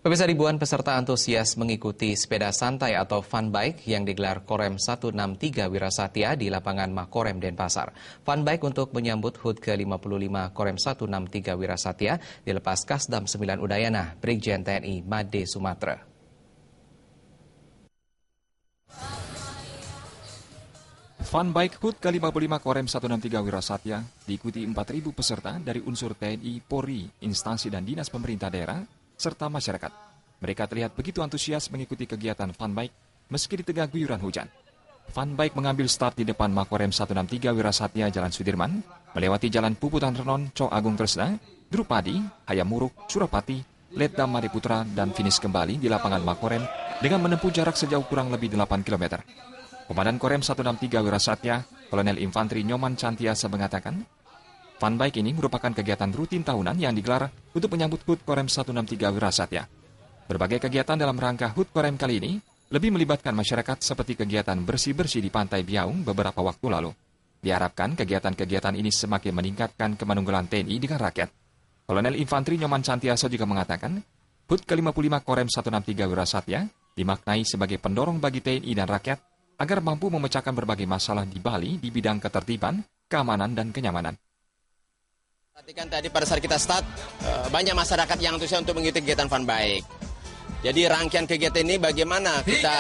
Pemirsa, ribuan peserta antusias mengikuti sepeda santai atau fun bike yang digelar Korem 163 Wirasatya di lapangan Makorem Denpasar. Fun bike untuk menyambut HUT ke-55 Korem 163 Wirasatya dilepas Kasdam 9 Udayana, Brigjen TNI Made Sumatera. Fun bike HUT ke-55 Korem 163 Wirasatya diikuti 4.000 peserta dari unsur TNI, Polri, instansi dan dinas pemerintah daerah, serta masyarakat. Mereka terlihat begitu antusias mengikuti kegiatan fun bike meski di tengah guyuran hujan. Fun bike mengambil start di depan Makorem 163 Wirasatya Jalan Sudirman, melewati Jalan Puputan Renon, Cok Agung Tresna, Drupadi, Hayam Muruk, Surapati, Letda Mariputra, dan finish kembali di lapangan Makorem dengan menempuh jarak sejauh kurang lebih 8 km. Komandan Korem 163 Wirasatya, Kolonel Infantri Nyoman Cantiasa mengatakan, fun bike ini merupakan kegiatan rutin tahunan yang digelar untuk menyambut HUT Korem 163 Wirasatya. Berbagai kegiatan dalam rangka HUT Korem kali ini lebih melibatkan masyarakat seperti kegiatan bersih-bersih di Pantai Biaung beberapa waktu lalu. Diharapkan kegiatan-kegiatan ini semakin meningkatkan kemanunggalan TNI dengan rakyat. Kolonel Infantri Nyoman Cantiasa juga mengatakan, HUT ke-55 Korem 163 Wirasatya dimaknai sebagai pendorong bagi TNI dan rakyat agar mampu memecahkan berbagai masalah di Bali di bidang ketertiban, keamanan, dan kenyamanan. Perhatikan tadi pada saat kita start, banyak masyarakat yang antusias untuk mengikuti kegiatan fun bike. Jadi rangkaian kegiatan ini bagaimana kita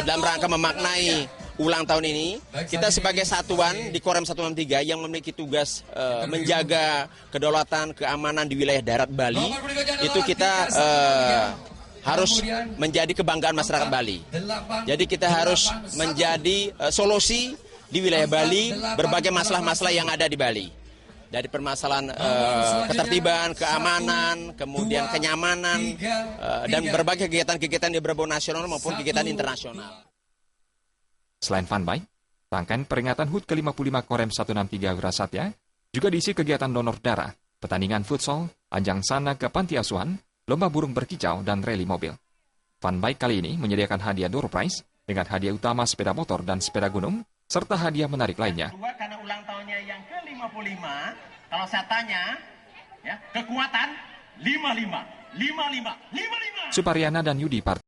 dalam rangka memaknai ulang tahun ini, kita sebagai satuan di Korem 163 yang memiliki tugas menjaga kedaulatan, keamanan di wilayah darat Bali, itu kita harus menjadi kebanggaan masyarakat Bali. Jadi kita harus menjadi solusi di wilayah Bali berbagai masalah-masalah yang ada di Bali. Dari permasalahan ketertiban, keamanan, kemudian kenyamanan, dan berbagai kegiatan-kegiatan di berbau nasional maupun kegiatan internasional. Selain fun bike, rangkaian peringatan HUT ke-55 Korem 163 Wirasatya juga diisi kegiatan donor darah, pertandingan futsal, ajang sana ke panti asuhan, lomba burung berkicau, dan rally mobil. Fun bike kali ini menyediakan hadiah door prize dengan hadiah utama sepeda motor dan sepeda gunung, serta hadiah menarik lainnya. Karena ulang tahunnya yang ke-55, kalau saya tanya, ya, kekuatan 55. Supariana dan Yudi Part